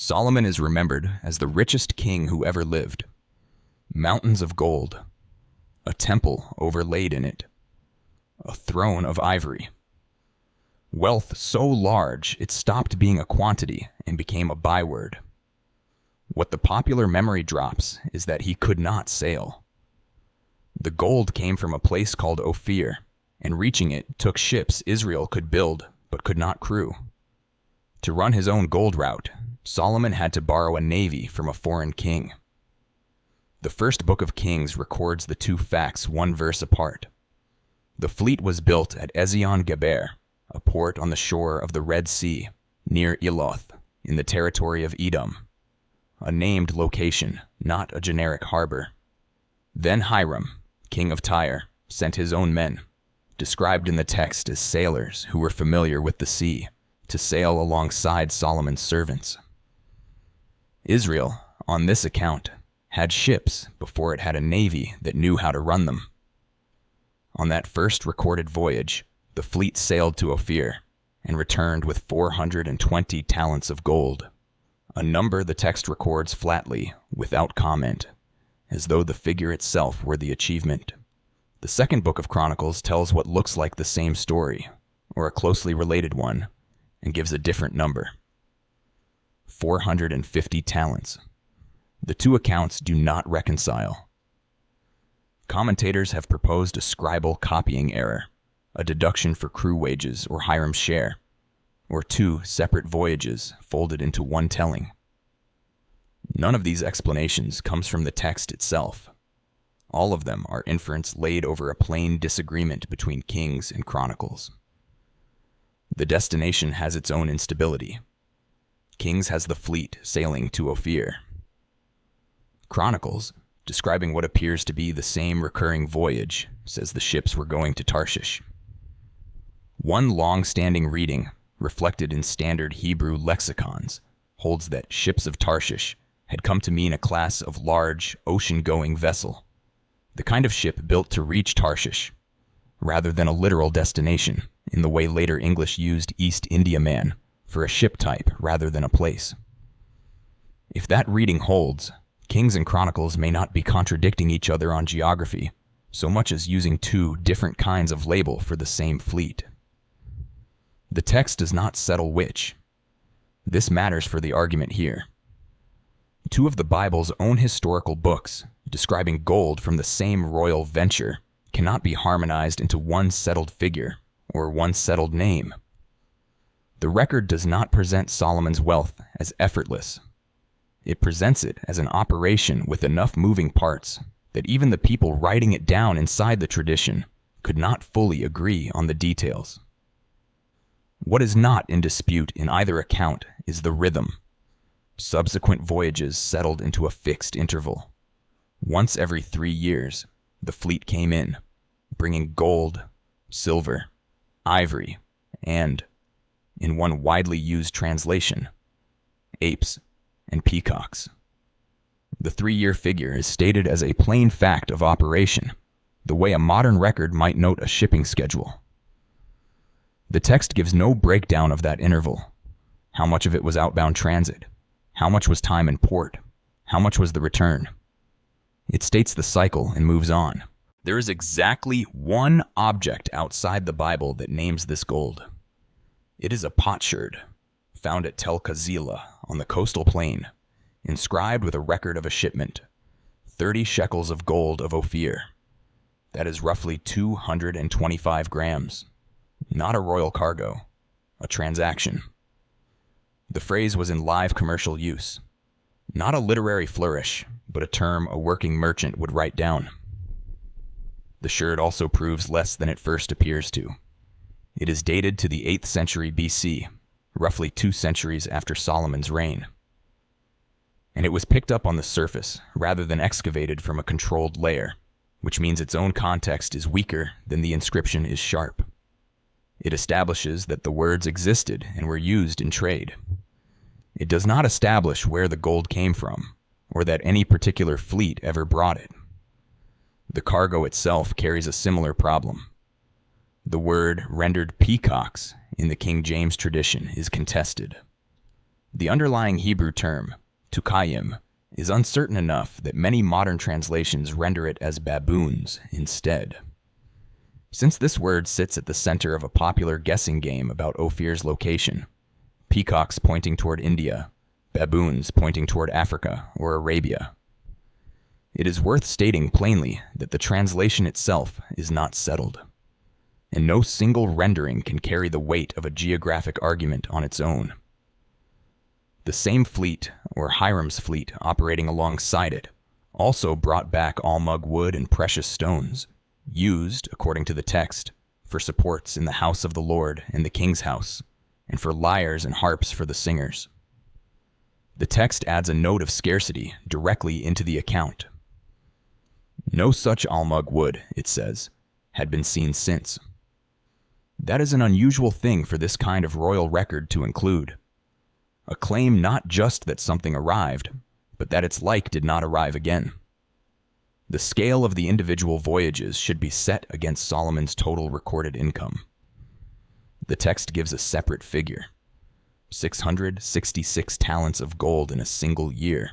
Solomon is remembered as the richest king who ever lived. Mountains of gold, a temple overlaid in it, a throne of ivory. Wealth so large it stopped being a quantity and became a byword. What the popular memory drops is that he could not sail. The gold came from a place called Ophir, and reaching it took ships Israel could build but could not crew. To run his own gold route, Solomon had to borrow a navy from a foreign king. The first book of Kings records the two facts one verse apart. The fleet was built at Ezion-geber, a port on the shore of the Red Sea, near Eloth, in the territory of Edom. A named location, not a generic harbor. Then Hiram, king of Tyre, sent his own men, described in the text as sailors who were familiar with the sea, to sail alongside Solomon's servants. Israel, on this account, had ships before it had a navy that knew how to run them. On that first recorded voyage, the fleet sailed to Ophir and returned with 420 talents of gold, a number the text records flatly, without comment, as though the figure itself were the achievement. The second book of Chronicles tells what looks like the same story, or a closely related one, and gives a different number. 450 talents. The two accounts do not reconcile. Commentators have proposed a scribal copying error, a deduction for crew wages or Hiram's share, or two separate voyages folded into one telling. None of these explanations comes from the text itself. All of them are inference laid over a plain disagreement between Kings and Chronicles. The destination has its own instability. Kings has the fleet sailing to Ophir. Chronicles, describing what appears to be the same recurring voyage, says the ships were going to Tarshish. One long-standing reading, reflected in standard Hebrew lexicons, holds that ships of Tarshish had come to mean a class of large, ocean-going vessel, the kind of ship built to reach Tarshish, rather than a literal destination, in the way later English used East Indiaman for a ship type rather than a place. If that reading holds, Kings and Chronicles may not be contradicting each other on geography, so much as using two different kinds of label for the same fleet. The text does not settle which. This matters for the argument here. Two of the Bible's own historical books, describing gold from the same royal venture, cannot be harmonized into one settled figure or one settled name. The record does not present Solomon's wealth as effortless. It presents it as an operation with enough moving parts that even the people writing it down inside the tradition could not fully agree on the details. What is not in dispute in either account is the rhythm. Subsequent voyages settled into a fixed interval. Once every 3 years, the fleet came in, bringing gold, silver, ivory, and, in one widely used translation, apes and peacocks. The 3-year figure is stated as a plain fact of operation, the way a modern record might note a shipping schedule. The text gives no breakdown of that interval. How much of it was outbound transit? How much was time in port? How much was the return? It states the cycle and moves on. There is exactly one object outside the Bible that names this gold. It is a potsherd, found at Tel Qasile on the coastal plain, inscribed with a record of a shipment, 30 shekels of gold of Ophir. That is roughly 225 grams. Not a royal cargo, a transaction. The phrase was in live commercial use. Not a literary flourish, but a term a working merchant would write down. The sherd also proves less than it first appears to. It is dated to the 8th century BC, roughly 2 centuries after Solomon's reign. And it was picked up on the surface rather than excavated from a controlled layer, which means its own context is weaker than the inscription is sharp. It establishes that the words existed and were used in trade. It does not establish where the gold came from, or that any particular fleet ever brought it. The cargo itself carries a similar problem. The word rendered peacocks in the King James tradition is contested. The underlying Hebrew term, tukayim, is uncertain enough that many modern translations render it as baboons instead. Since this word sits at the center of a popular guessing game about Ophir's location, peacocks pointing toward India, baboons pointing toward Africa or Arabia, it is worth stating plainly that the translation itself is not settled, and no single rendering can carry the weight of a geographic argument on its own. The same fleet, or Hiram's fleet, operating alongside it, also brought back Almug wood and precious stones, used, according to the text, for supports in the house of the Lord and the king's house, and for lyres and harps for the singers. The text adds a note of scarcity directly into the account. No such Almug wood, it says, had been seen since. That is an unusual thing for this kind of royal record to include. A claim not just that something arrived, but that its like did not arrive again. The scale of the individual voyages should be set against Solomon's total recorded income. The text gives a separate figure: 666 talents of gold in a single year,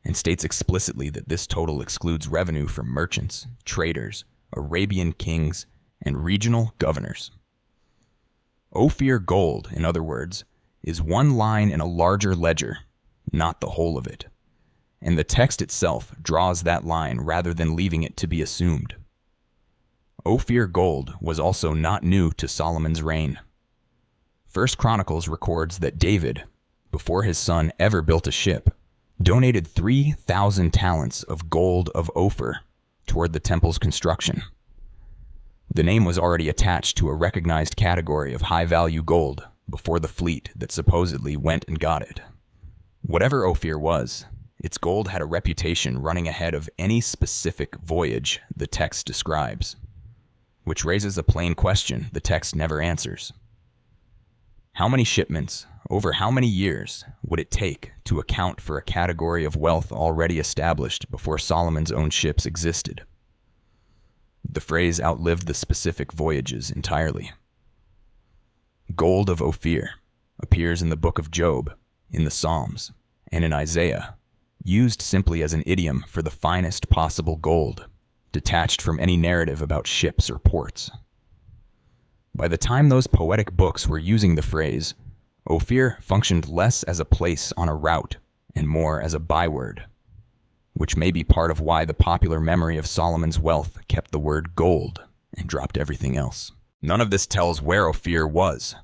and states explicitly that this total excludes revenue from merchants, traders, Arabian kings, and regional governors. Ophir gold, in other words, is one line in a larger ledger, not the whole of it, and the text itself draws that line rather than leaving it to be assumed. Ophir gold was also not new to Solomon's reign. 1 Chronicles records that David, before his son ever built a ship, donated 3,000 talents of gold of Ophir toward the temple's construction. The name was already attached to a recognized category of high-value gold before the fleet that supposedly went and got it. Whatever Ophir was, its gold had a reputation running ahead of any specific voyage the text describes, which raises a plain question the text never answers. How many shipments, over how many years, would it take to account for a category of wealth already established before Solomon's own ships existed? The phrase outlived the specific voyages entirely. Gold of Ophir appears in the book of Job, in the Psalms, and in Isaiah, used simply as an idiom for the finest possible gold, detached from any narrative about ships or ports. By the time those poetic books were using the phrase, Ophir functioned less as a place on a route and more as a byword, which may be part of why the popular memory of Solomon's wealth kept the word gold and dropped everything else. None of this tells where Ophir was.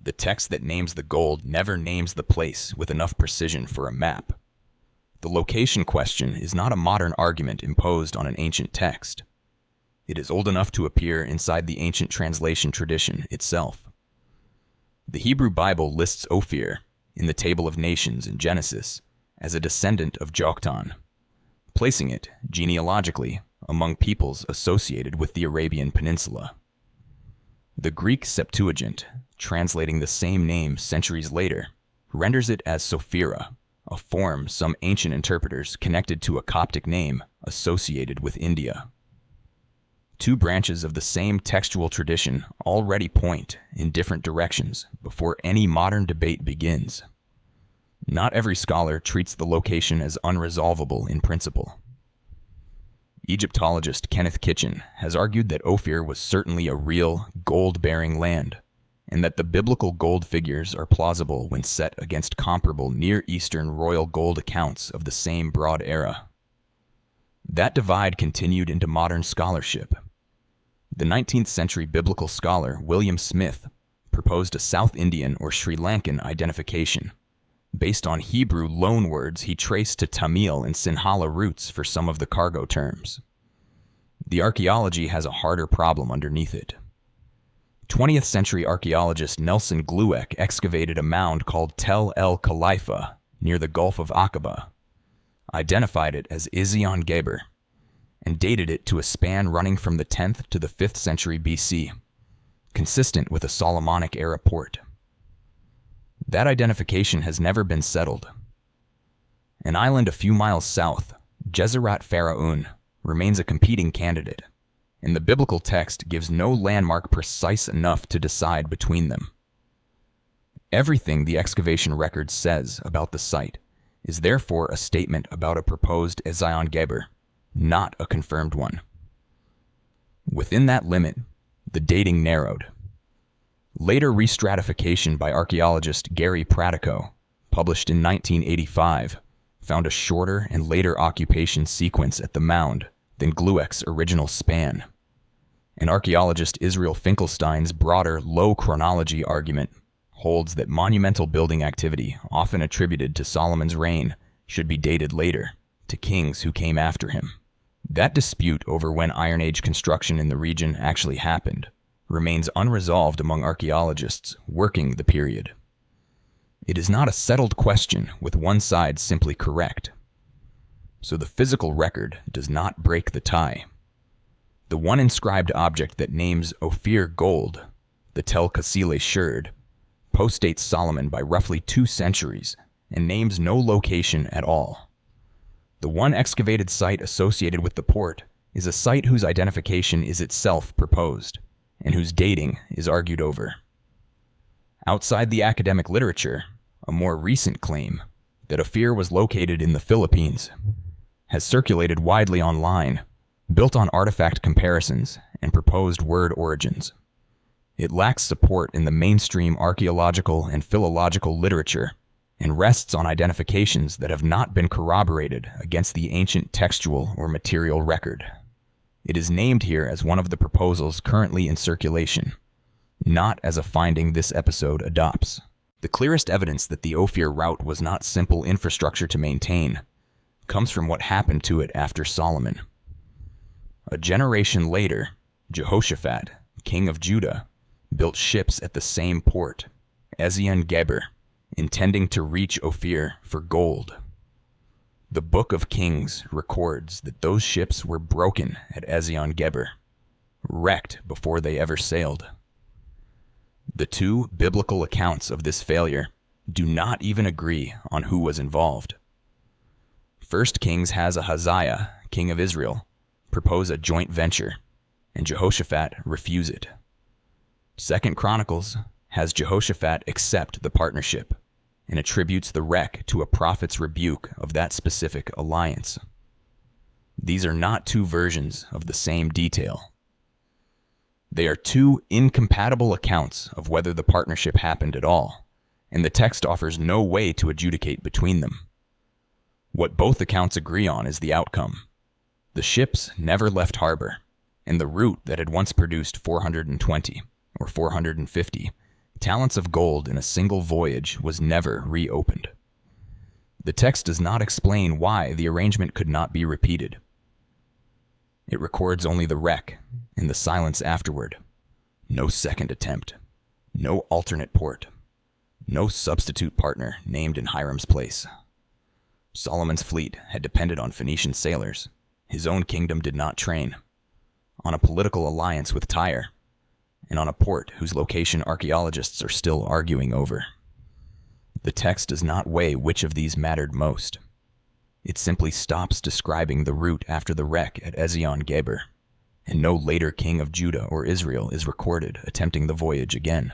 The text that names the gold never names the place with enough precision for a map. The location question is not a modern argument imposed on an ancient text. It is old enough to appear inside the ancient translation tradition itself. The Hebrew Bible lists Ophir, in the Table of Nations in Genesis, as a descendant of Joktan, placing it, genealogically, among peoples associated with the Arabian Peninsula. The Greek Septuagint, translating the same name centuries later, renders it as Sophira, a form some ancient interpreters connected to a Coptic name associated with India. Two branches of the same textual tradition already point in different directions before any modern debate begins. Not every scholar treats the location as unresolvable in principle. Egyptologist Kenneth Kitchen has argued that Ophir was certainly a real, gold-bearing land, and that the biblical gold figures are plausible when set against comparable Near Eastern royal gold accounts of the same broad era. That divide continued into modern scholarship. The 19th century biblical scholar William Smith proposed a South Indian or Sri Lankan identification, based on Hebrew loanwords he traced to Tamil and Sinhala roots for some of the cargo terms. The archaeology has a harder problem underneath it. 20th century archaeologist Nelson Glueck excavated a mound called Tel Qasile near the Gulf of Aqaba, identified it as Ezion-geber, and dated it to a span running from the 10th to the 5th century BC, consistent with a Solomonic-era port. That identification has never been settled. An island a few miles south, Gezerat Pharaon, remains a competing candidate, and the biblical text gives no landmark precise enough to decide between them. Everything the excavation record says about the site is therefore a statement about a proposed Ezion-geber, not a confirmed one. Within that limit, the dating narrowed. Later restratification by archaeologist Gary Pratico, published in 1985, found a shorter and later occupation sequence at the mound than Glueck's original span. And archaeologist Israel Finkelstein's broader low chronology argument holds that monumental building activity often attributed to Solomon's reign should be dated later, to kings who came after him. That dispute over when Iron Age construction in the region actually happened remains unresolved among archaeologists working the period. It is not a settled question with one side simply correct. So the physical record does not break the tie. The one inscribed object that names Ophir gold, the Tel Qasile Sherd, postdates Solomon by roughly 2 centuries and names no location at all. The one excavated site associated with the port is a site whose identification is itself proposed, and whose dating is argued over. Outside the academic literature, a more recent claim that Ophir was located in the Philippines has circulated widely online, built on artifact comparisons and proposed word origins. It lacks support in the mainstream archaeological and philological literature and rests on identifications that have not been corroborated against the ancient textual or material record. It is named here as one of the proposals currently in circulation, not as a finding this episode adopts. The clearest evidence that the Ophir route was not simple infrastructure to maintain comes from what happened to it after Solomon. A generation later, Jehoshaphat, king of Judah, built ships at the same port, Ezion-geber, intending to reach Ophir for gold. The Book of Kings records that those ships were broken at Ezion-geber, wrecked before they ever sailed. The 2 biblical accounts of this failure do not even agree on who was involved. 1 Kings has Ahaziah, king of Israel, propose a joint venture, and Jehoshaphat refuse it. 2 Chronicles has Jehoshaphat accept the partnership and attributes the wreck to a prophet's rebuke of that specific alliance. These are not 2 versions of the same detail. They are 2 incompatible accounts of whether the partnership happened at all, and the text offers no way to adjudicate between them. What both accounts agree on is the outcome. The ships never left harbor, and the route that had once produced 420 or 450 talents of gold in a single voyage was never reopened. The text does not explain why the arrangement could not be repeated. It records only the wreck and the silence afterward. No second attempt, no alternate port, no substitute partner named in Hiram's place. Solomon's fleet had depended on Phoenician sailors. His own kingdom did not train. On a political alliance with Tyre, and on a port whose location archaeologists are still arguing over. The text does not weigh which of these mattered most. It simply stops describing the route after the wreck at Ezion-geber, and no later king of Judah or Israel is recorded attempting the voyage again.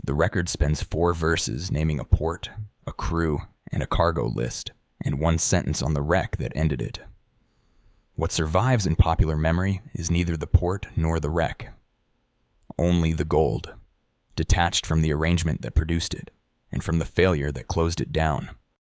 The record spends 4 verses naming a port, a crew, and a cargo list, and 1 sentence on the wreck that ended it. What survives in popular memory is neither the port nor the wreck. Only the gold, detached from the arrangement that produced it, and from the failure that closed it down.